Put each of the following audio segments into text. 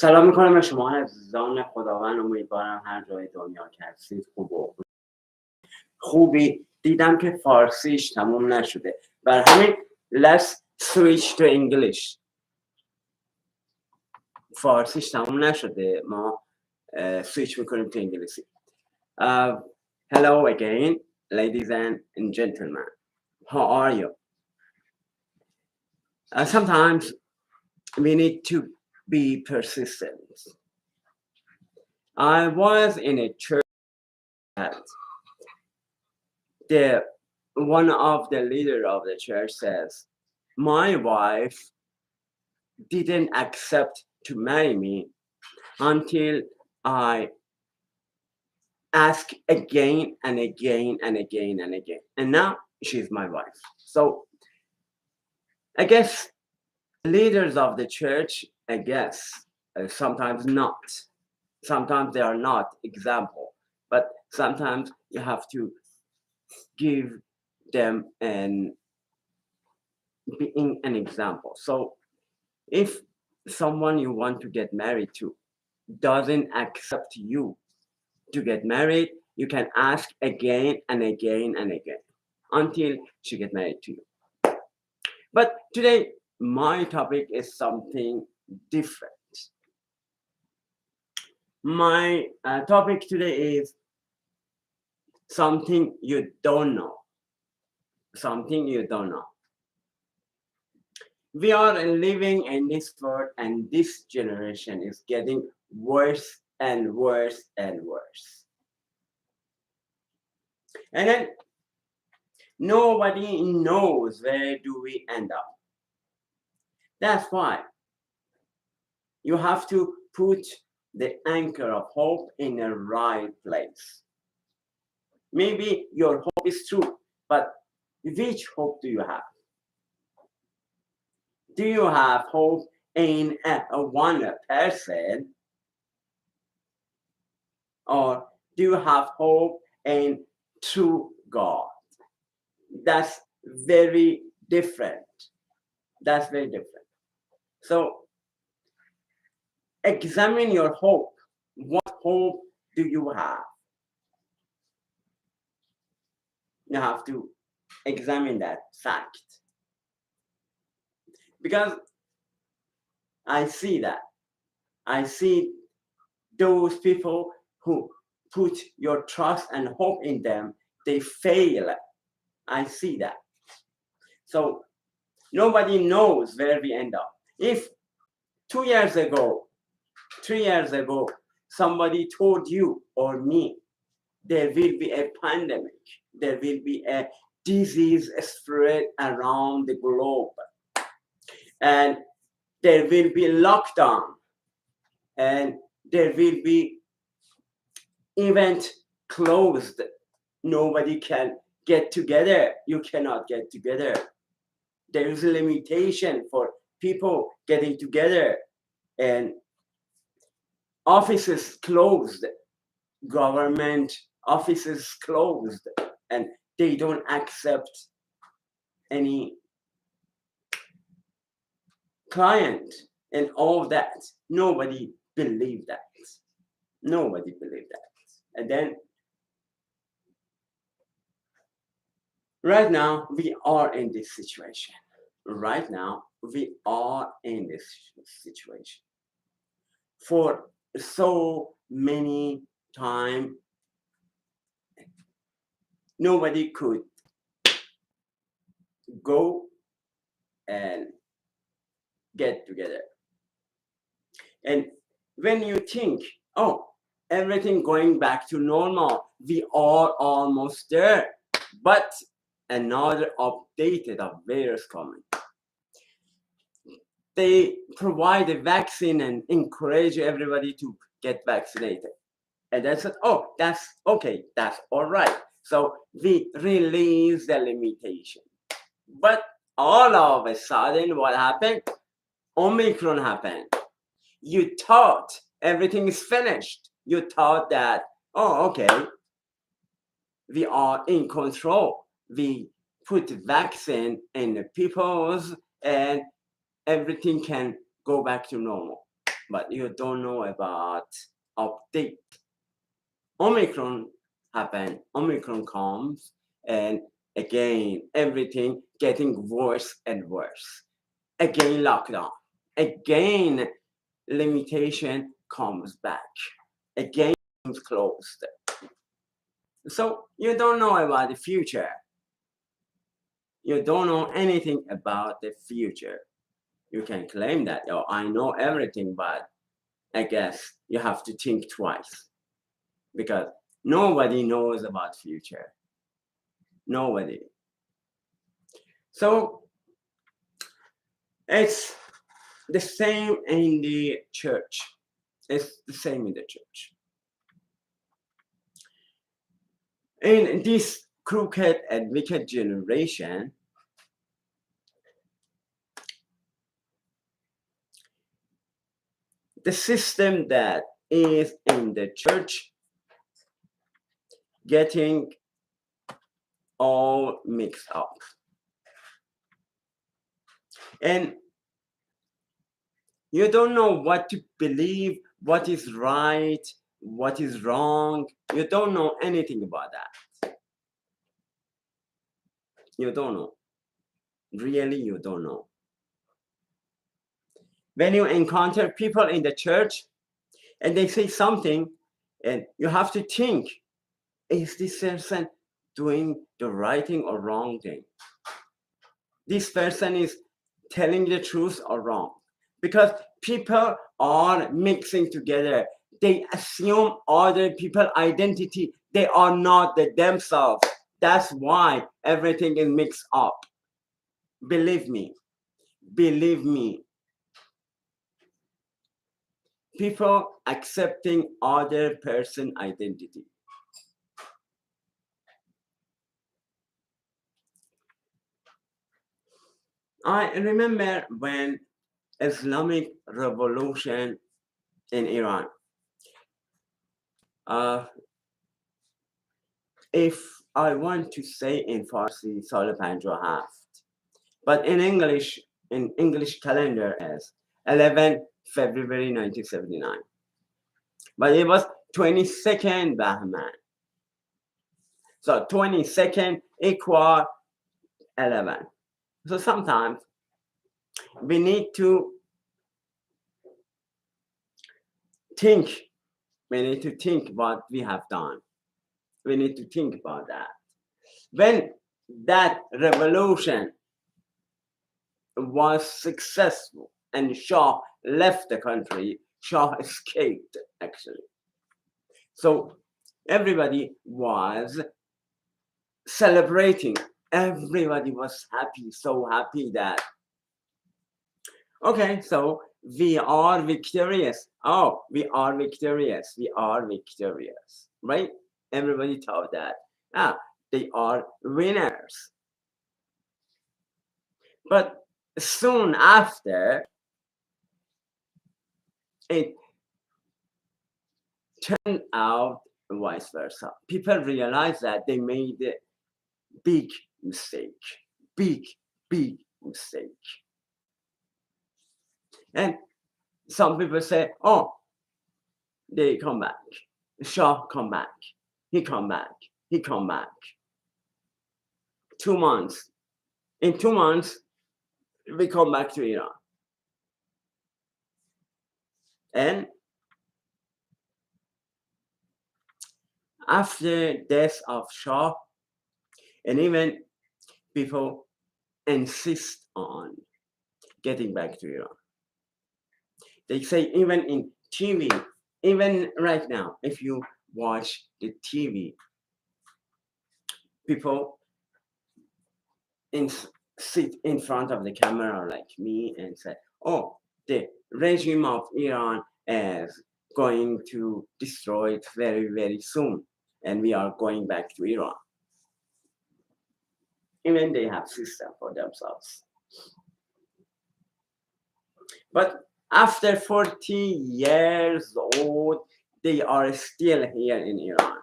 سلام میکنم به شما عزیزان خداوند. امیدوارم هر جای دنیا که هستید خوبی. دیدم که فارسیش تموم نشده، بر همین let's switch to English. فارسیش تموم نشده، ما switch میکنیم تو انگلیسی. Hello again, ladies and gentlemen. How are you? Sometimes we need to be persistent. I was in a church that one of the leader of the church says, my wife didn't accept to marry me until I asked again and again and again and again. And now she's my wife. So I guess leaders of the church, sometimes not. Sometimes they are not example, but sometimes you have to give them being an example. So if someone you want to get married to doesn't accept you to get married, you can ask again and again and again until she get married to you. But today my topic is something different. My topic today is something you don't know. Something you don't know. We are living in this world, and this generation is getting worse and worse and worse. And then nobody knows where do we end up. That's why you have to put the anchor of hope in the right place. Maybe your hope is true, but which hope do you have? Do you have hope in one person, or do you have hope in true God? That's very different. That's very different. So examine your hope. What hope do you have? You have to examine that fact. Because I see that. I see those people who put your trust and hope in them, they fail. I see that. So nobody knows where we end up. If 2 years ago, 3 years ago, somebody told you or me, there will be a pandemic, there will be a disease spread around the globe, and there will be lockdown, and there will be event closed, nobody can get together, you cannot get together, there is a limitation for people getting together, and offices closed, government offices closed, and they don't accept any client and all that. Nobody believed that. Nobody believed that. And then right now we are in this situation. Right now we are in this situation. For so many time, nobody could go and get together. And when you think, oh, everything going back to normal, we are almost there, but another updated of virus coming. They provide a vaccine and encourage everybody to get vaccinated. And they said, oh, that's okay, that's all right. So we release the limitation. But all of a sudden, what happened? Omicron happened. You thought everything is finished. You thought that, oh, okay, we are in control. We put vaccine in the peoples and everything can go back to normal. But you don't know about update. Omicron happened, Omicron comes, and again, everything getting worse and worse. Again, lockdown. Again, limitation comes back. Again, things closed. So you don't know about the future. You don't know anything about the future. You can claim that, oh, I know everything, but I guess you have to think twice because nobody knows about future. Nobody. So it's the same in the church. It's the same in the church. In this crooked and wicked generation, the system that is in the church getting all mixed up. And you don't know what to believe, what is right, what is wrong. You don't know anything about that. You don't know. Really, you don't know. When you encounter people in the church and they say something, and you have to think, is this person doing the right thing or wrong thing? This person is telling the truth or wrong? Because people are mixing together. They assume other people's identity. They are not themselves. That's why everything is mixed up. Believe me. Believe me. People accepting other person identity. I remember when Islamic revolution in Iran. If I want to say in Farsi, سال 57. But in English calendar as 11 February 1979. But it was 22nd Bahman. So 22nd equal 11. So sometimes we need to think. We need to think what we have done. We need to think about that. When that revolution was successful and Shah left the country, Shah escaped actually. So everybody was celebrating. Everybody was happy, so happy that, okay, so we are victorious. Oh, we are victorious. We are victorious, right? Everybody thought that. They are winners. But soon after, it turned out vice versa. People realized that they made a big mistake. Big mistake. And some people say, oh, they come back. Shah come back. He come back. He come back. 2 months. In 2 months, we come back to Iran. And after death of Shah, and even people insist on getting back to Iran. They say even in TV, even right now, if you watch the TV, people sit in front of the camera like me and say, oh, the regime of Iran is going to destroy it very, very soon. And we are going back to Iran. Even they have system for themselves. But after 40 years old, they are still here in Iran.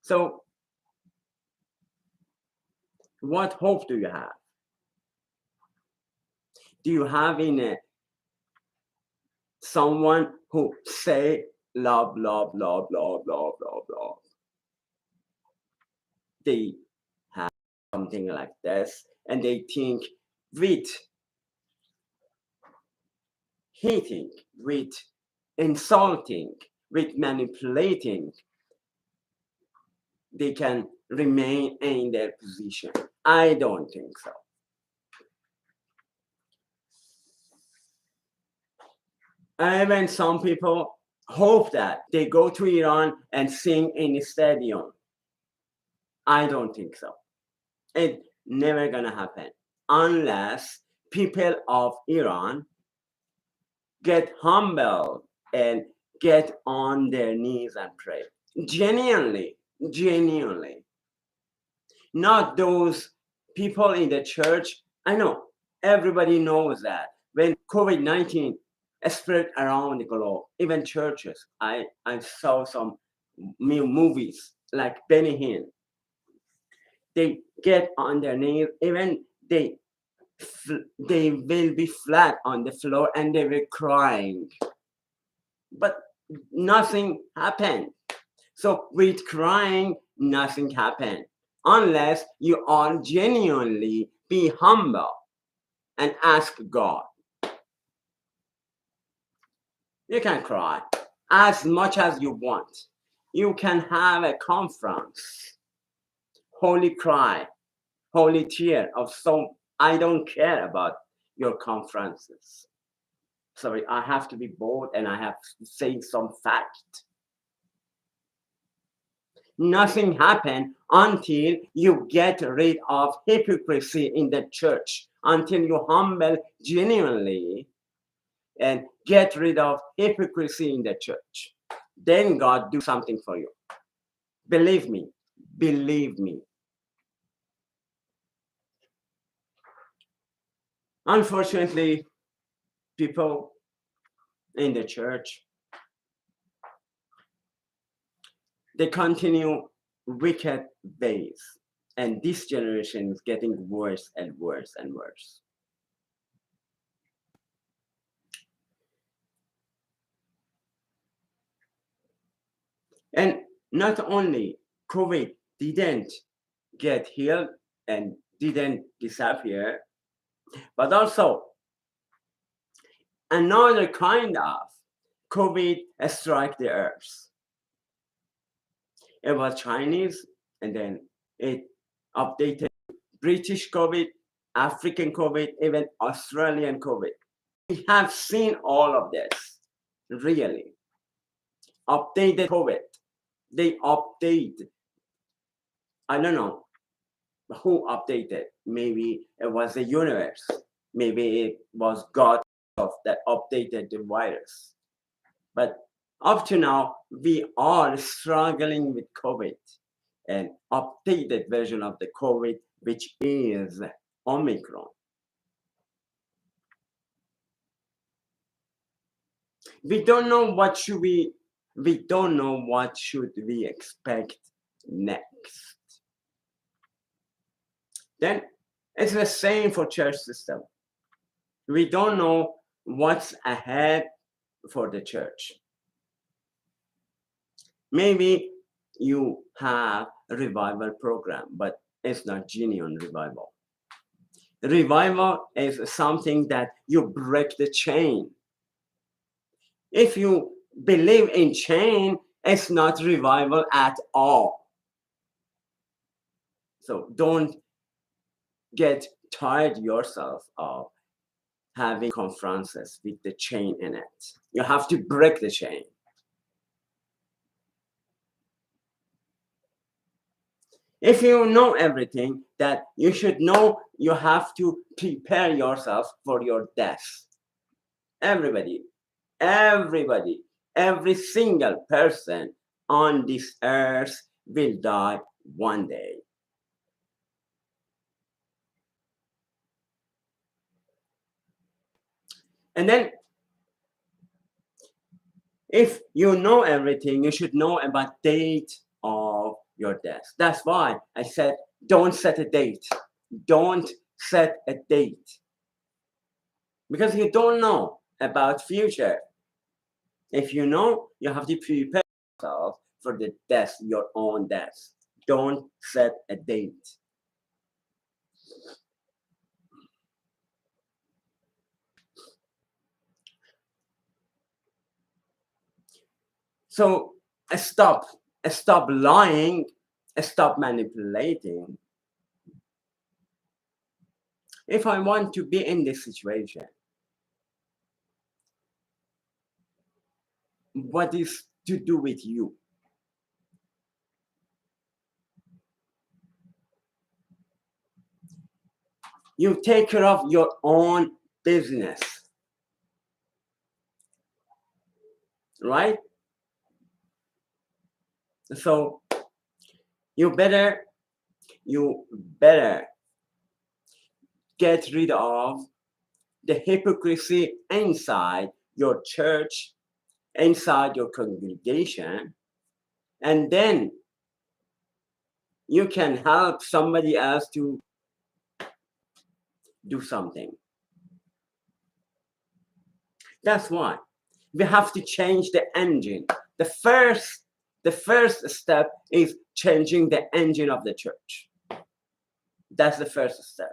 So what hope do you have? Do you have in someone who say love, love, love, love, love, love, love? They have something like this, and they think with hating, with insulting, with manipulating, they can remain in their position. I don't think so. Even some people hope that they go to Iran and sing in a stadium. I don't think so. It's never gonna happen unless people of Iran get humble and get on their knees and pray. Genuinely, genuinely. Not those people in the church. I know everybody knows that when COVID-19 spread around the globe, even churches, I saw some movies like Benny Hinn. They get on their knees, even they will be flat on the floor and they were crying. But nothing happened. So with crying, nothing happened. Unless you are genuinely be humble and ask God. You can cry as much as you want. You can have a conference. Holy cry, holy tear of soul. I don't care about your conferences. Sorry, I have to be bold and I have to say some fact. Nothing happened until you get rid of hypocrisy in the church, until you humble genuinely and get rid of hypocrisy in the church. Then God do something for you. Believe me, believe me. Unfortunately, people in the church, they continue wicked ways. And this generation is getting worse and worse and worse. And not only COVID didn't get healed and didn't disappear, but also another kind of COVID struck the earth. It was Chinese, and then it updated British COVID, African COVID, even Australian COVID. We have seen all of this, really. Updated COVID. They update. I don't know who updated. Maybe it was the universe. Maybe it was God that updated the virus. But up to now, we are struggling with COVID, an updated version of the COVID, which is Omicron. We don't know what should we don't know what should we expect next. Then it's the same for church system. We don't know what's ahead for the church. Maybe you have a revival program, but it's not genuine revival. Revival is something that you break the chain. If you believe in chain, it's not revival at all. So don't get tired yourself of having conferences with the chain in it. You have to break the chain. If you know everything that you should know, you have to prepare yourself for your death. Everybody, every single person on this earth will die one day. And then if you know everything, you should know about date of your death. That's why I said, don't set a date. Don't set a date. Because you don't know about future. If you know, you have to prepare yourself for the death, your own death. Don't set a date. So stop lying, stop manipulating. If I want to be in this situation, what is to do with you? You take care of your own business, right? So you better get rid of the hypocrisy inside your church, inside your congregation, and then you can help somebody else to do something. That's why we have to change the engine. The first step is changing the engine of the church. That's the first step.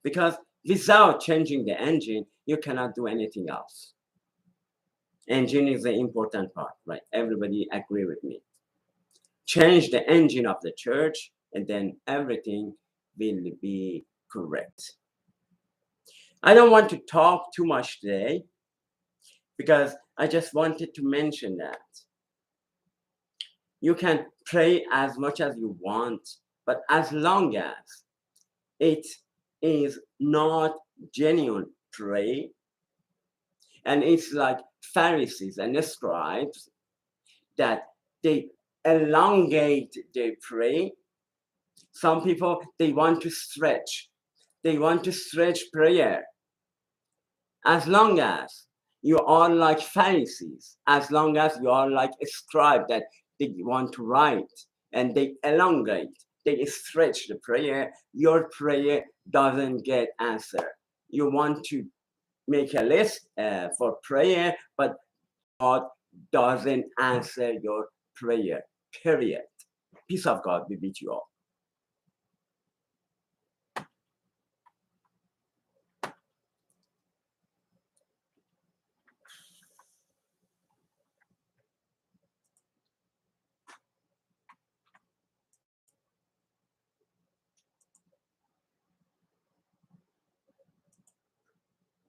Because without changing the engine, you cannot do anything else. Engine is the important part, right? Everybody agree with me. Change the engine of the church, and then everything will be correct. I don't want to talk too much today because I just wanted to mention that you can pray as much as you want, but as long as it is not genuine pray, and it's like Pharisees and the scribes that they elongate their prayer. Some people, they want to stretch prayer. As long as you are like Pharisees, as long as you are like a scribe that they want to write and they elongate, they stretch the prayer, your prayer doesn't get answered. You want to make a list for prayer, but God doesn't answer your prayer, period. Peace of God be with you all.